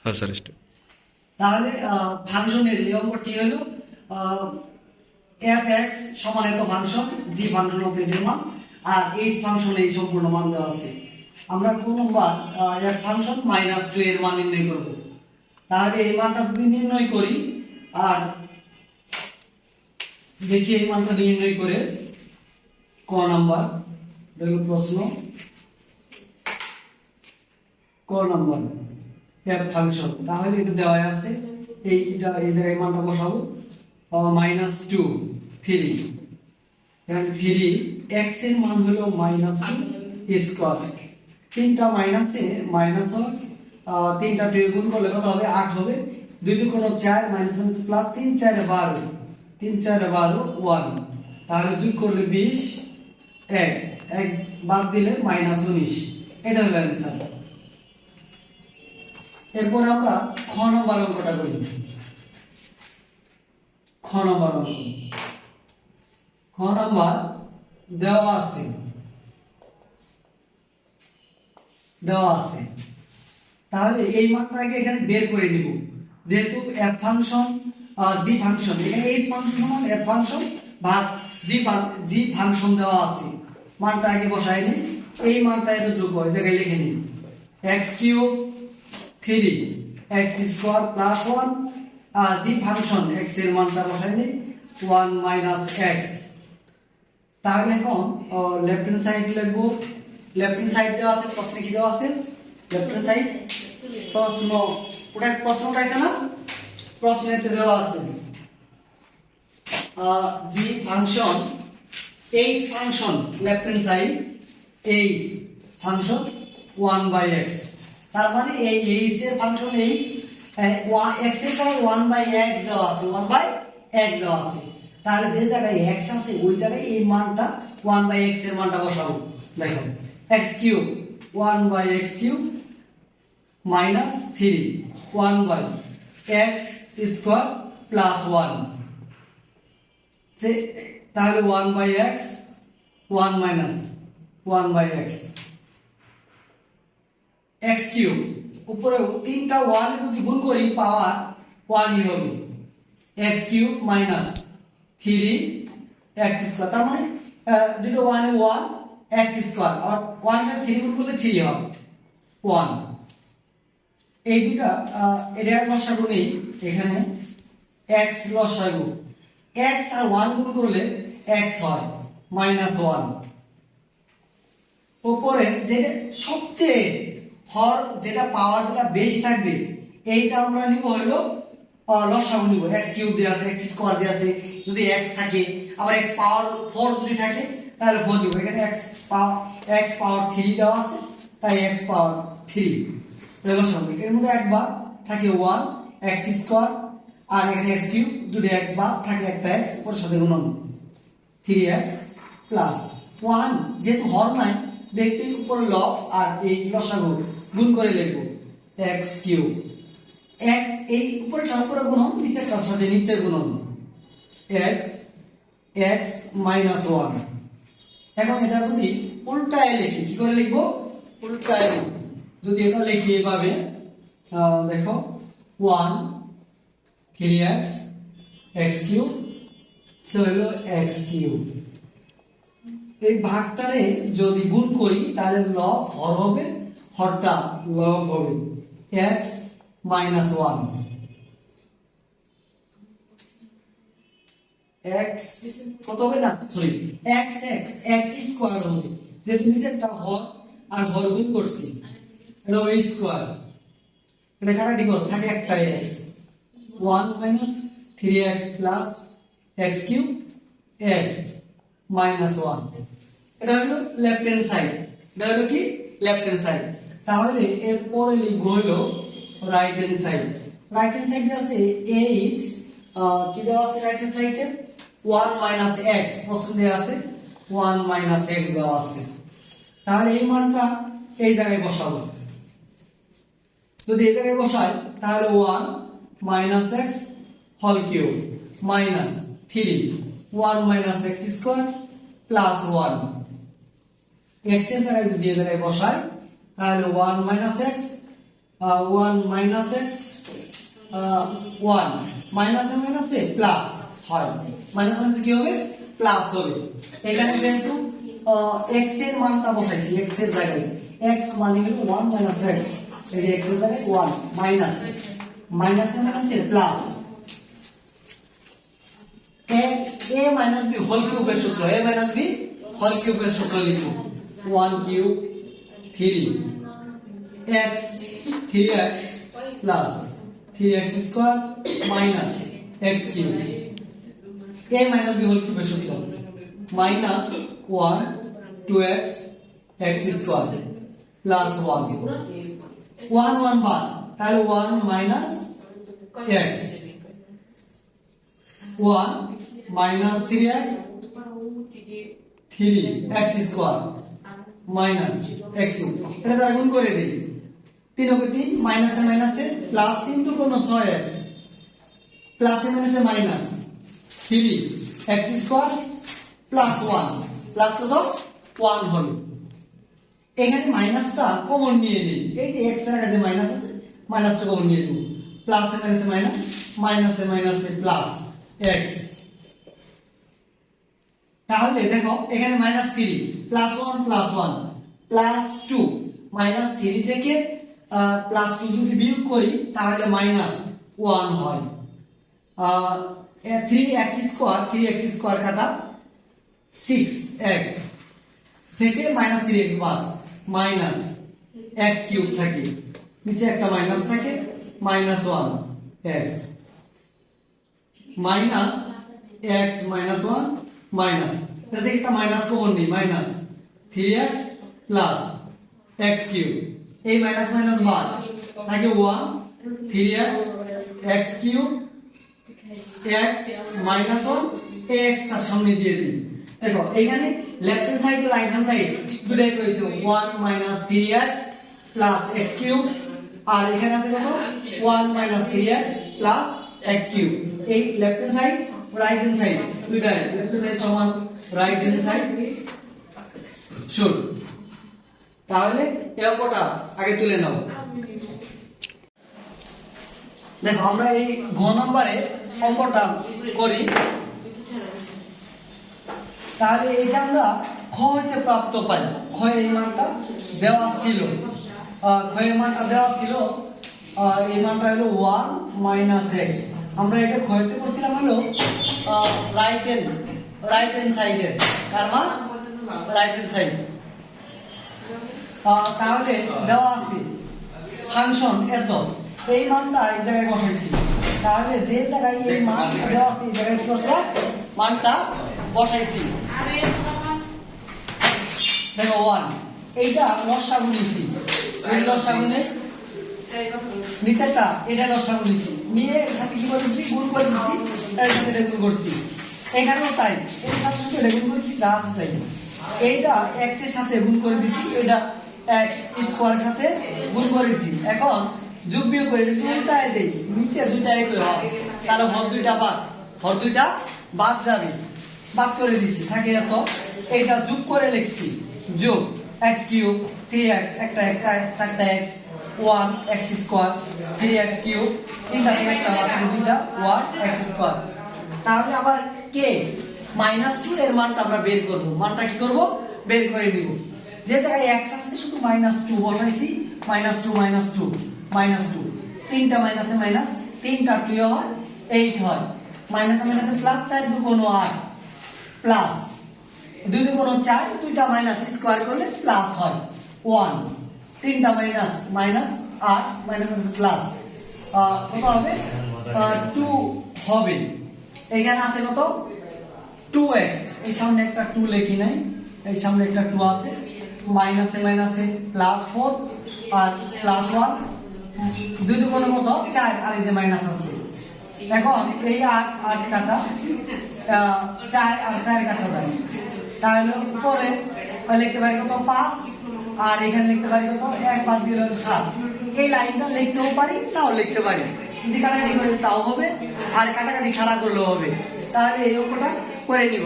হ্যাঁ স্যার। তাহলে ফাংশনের এই অঙ্কটি হলো এফ এক্স সমান এত ফাংশন, জি ফাংশন অফ এর মান, আর এইচ ফাংশনে এই সম্পূর্ণ মান দেওয়া আছে। আমরা 2 নম্বর এফ ফাংশন -2 এর মান নির্ণয় করব। তাহলে এই মানটা যদি নির্ণয় করি, আর দেখি এই মানটা নির্ণয় করে ক নাম্বার হলো প্রশ্ন, ক নাম্বার এফ ফাংশন। তাহলে এটা দেওয়া আছে, এইটা এই জায়গায় মানটা বসাবো, -2 3, এখানে 3 x এর মান হলো -2 স্কয়ার, তিনটা মাইনাসে মাইনাস হয়, তিনটা দিয়ে গুণ করলে কত হবে 8 হবে, 2 2 কোন 4 মাইনাস মাইনাস প্লাস 3 4 12, 3 4 12 1, তাহলে যোগ করলে 20, 1 বাদ দিলে -19, এটা হলো অ্যানসার। এরপর আমরা খ নম্বর অঙ্কটা করি। খ নম্বর অঙ্ক, খ নম্বর দেওয়া আছে, তাহলে এই মানটাকে এখানে বের করে নিব, যেহেতু এফ ফাংশন জি ফাংশন, এখানে এইচ ফাংশন সমান এফ ফাংশন ভাগ জি ফাংশন দেওয়া আছে, মানটা আগে বসাই নি, এই মানটা এতটুকু ওই জায়গায় লিখে নিই, x cube 3 x square plus 1, জি ফাংশন x এর মানটা বসাই নি 1 মাইনাস x। তাহলে এখন লেফট হ্যান্ড সাইড লিখবো, লেফট হ্যান্ড সাইড দেওয়া আছে, প্রশ্নে কি দেওয়া আছে, লেফট হ্যান্ড সাইড প্রশ্ন, ওটা প্রশ্ন উঠাইছে না, প্রশ্নেতে দেওয়া আছে G function H function, left hand side H function 1/x, তার মানে এই এইচ এর ফাংশন এইচ x এর জায়গায় 1/x দেওয়া আছে, 1/x দেওয়া আছে, তাহলে যে জায়গায় x আছে ওই জায়গায় এই মানটা 1/x এর মানটা বসাবো। দেখো x cube 1/x cube minus 3 1/x square plus 1, যে তাহলে 1/x 1 minus 1/x, x cube উপরে তিনটা 1 যদি গুণ করি পাওয়ার 1 ই হবে, x cube minus 3x square, তার মানে দুটো 1 এ 1 x স্কয়ার, আর 1 এর সাথে 3 গুণ করলে 3 হবে 1, এই দুটা এর লসাগু নেই, এখানে x লসাগু, x আর 1 গুণ করলে x হয় -1, উপরে যেটা সবচেয়ে হর যেটা পাওয়ার যেটা বেশি থাকবে এইটা আমরা নিব হলো লসাগু নিব, x কিউব দেয়া আছে, x স্কয়ার দেয়া আছে, যদি x থাকে আবার x পাওয়ার 4 যদি থাকে তাহলে 4 দিব, এখানে x পাওয়ার 3 দেওয়া আছে তাই x পাওয়ার 3 লসাগু, এর মধ্যে একবার থাকে 1 x স্কয়ার, আর এখানে x কিউব দুটো x বাদ থাকে একটা x ওর সাথে গুণন 3x প্লাস 1, যেহেতু হর নাই দেখতে উপরে লব আর এই লসাগু গুণ করে লিখব x কিউব, x এই উপরে সাথে উপরে গুণন, নিচের কার সাথে নিচের গুণন x x মাইনাস 1। এখন এটা যদি উল্টায় লিখি, কি করে লিখব, উল্টায় যদি এটা লিখি এভাবে, দেখো 1 3x x কিউব হলো x কিউব, এই ভাগটারে যদি গুণ করি তাহলে লব হর হবে, হরটা লব হবে x মাইনাস 1, x কত হবে না, সরি x x স্কয়ার হবে, যেহেতু নিচেরটা হর আর হর গুণ করছি এটা হবে স্কয়ার, এটা কাটাকাটি করো থাকে একটা x 1 minus 3x plus x cube x minus 1, এটা হলো লেফট হ্যান্ড সাইড, এটা হলো কি লেফট হ্যান্ড সাইড। তাহলে এর পরে লিখব হলো right hand side, right hand সাইডে আছে h, কি দেওয়া আছে রাইট হ্যান্ড সাইডে 1 মাইনাস x, প্রশ্ন দেওয়া আছে 1 মাইনাস x দেওয়া আছে, তাহলে এই মানটা এই জায়গায় বসাবো, যদি এই জায়গায় বসাই তাহলে 1 minus x whole cube minus 3 1 minus x square plus 1, x এর জায়গায় যদি এই জায়গায় বসাই তাহলে 1 মাইনাস x 1 মাইনাস এক্স 1 মাইনাসে মাইনাসে প্লাস হয়, মাইনাস মাইনাসে কি হবে প্লাস হবে। এখানে যেহেতু x এর মানটা বসাইছি, x এর জায়গায় x মানে হলো 1 মাইনাস x, এই যে x এর জায়গায় 1 মাইনাস মাইনাসে মাইনাসে plus a minus b whole কিউবের সূত্র, a মাইনাস b হোল কিউবের সূত্র লিখো 1 cube 3x 3x plus 3x square minus x cube, a minus b whole কিউবের সূত্র minus 1 2x x square plus 1 1 1 বাদ, তাহলে 1 minus x 1 minus 3x 3x square minus x cube, এটা দ্বারা গুণ করে দেই 3 কে 3 মাইনাসে মাইনাসে প্লাস 3 2 গুণ 6x প্লাসে মাইনাসে minus 3x square plus 1 plus কত 1 হলো। এখানে মাইনাসটা কমন নিয়ে নিই, এই যে x এর আগে মাইনাস আছে মাইনাসটা কমন নিয়ে নিব, প্লাসে মাইনাসে মাইনাস মাইনাসে মাইনাসে প্লাস x, তাহলে দেখো এখানে minus 3 plus 1 plus 1 plus 2 minus 3 থেকে প্লাস 2 যদি বিয়োগ করি তাহলে মাইনাস 1 হয়। 3x স্কয়ার কাটা 6x থেকে মাইনাস 3x বাদ মাইনাস x কিউব থাকে, নিচে একটা মাইনাস থাকে minus 1x minus x minus 1 minus, এটা থেকে একটা মাইনাস কমন নেই minus 3x plus x cube, এই মাইনাস মাইনাস বাদ থাকে 1 3x x cube x minus 1 এই x টা সামনে দিয়ে দিই। দেখো এখানে left hand side right hand side দুটাই করেছে 1 minus 3x plus x cube, আর এখানে আছে কত 1 minus 3x plus x cube, এই left hand side right hand side দুটাই, লেফট হ্যান্ড সাইড সমান রাইট হ্যান্ড সাইড শুড। তাহলে এই অঙ্কটা আগে তুলে নাও। দেখো আমরা এই ঘ নম্বরে অঙ্কটা করি, তাহলে এটা আমরা খ হইতে প্রাপ্ত পাই। খ এই মানটা দেওয়া ছিল, খ এর মানটা দেওয়া ছিল, এই মানটা হলো 1 মাইনাস x, আমরা এটা খ হইতে করছিলাম হলো রাইট হ্যান্ড সাইডে, কার মান রাইট হ্যান্ড সাইড। তাহলে দেওয়া আছে ফাংশন এত, এই মানটা এই জায়গায় বসাইছি, তাহলে যে জায়গায় এই মানটা দেওয়া আছে এই জায়গায় কি করলাম মানটা বসাইছি। দেখো 1 এইটা লসাগু নিছি, এই লসাগুনে নিচেরটা এটা লসাগু নিছি, নিয়ে এর সাথে কি করেছি গুণ করে দিছি, এর সাথে এটা গুণ করছি, এখানেও তাই এর সাথে সাথে এটা গুণ করেছি যা আছে তাই। এইটা x এর সাথে গুণ করে দিছি, এটা x স্কয়ার এর সাথে গুণ করেছি, এখন যোগ বিয়োগ করে যদি উল্টায় দেই নিচে দুইটা একই হয়, তাহলে হর দুইটা বাদ যাবে, বাদ করে দিছি থাকে এত, এইটা যোগ করে লিখছি যোগ x কিউব 3x একটা x চারটা x 1 x square 3x cube তিনটা থেকে একটা বাদ করে দুইটা 1 x স্কয়ার। তাহলে আবার k -2 এর মানটা আমরা বের করব, মানটা কি করব বের করে নিব, যে জায়গায় x আছে শুধু -2 বসাইছি, -2 তিনটা মাইনাসে মাইনাস, তিনটা 2 হয় 8 হয়, মাইনাসে মাইনাসে প্লাস 4 2 গুণ 8 প্লাস 2 2 গুণ 4 দুইটা মাইনাস স্কয়ার করলে প্লাস হয় 1, তিনটা minus minus 8 minus minus plus কত হবে 2 হবে। এখানে আছে কত 2x, এই সামনে একটা 2 লিখি নাই, এই সামনে একটা 2 আছে, মাইনাসে মাইনাসে প্লাস 4 আর প্লাস 1 2 2 গুণ কত 4, আর এই যে মাইনাস আছে। এখন এই 8 কাটা 4 আর 4 কাটা যায়, তাহলে উপরে লিখতে পারি কত 5, আর এখানে লিখতে পারি কত 1 বাদ দিলে 7। এই লাইনটা লিখতেও পারি নাও লিখতে পারি, যদি কাটাকাটি করে তাও হবে আর কাটাকাটি ছাড়া করলেও হবে। তাহলে এই অঙ্কটা করে নিব।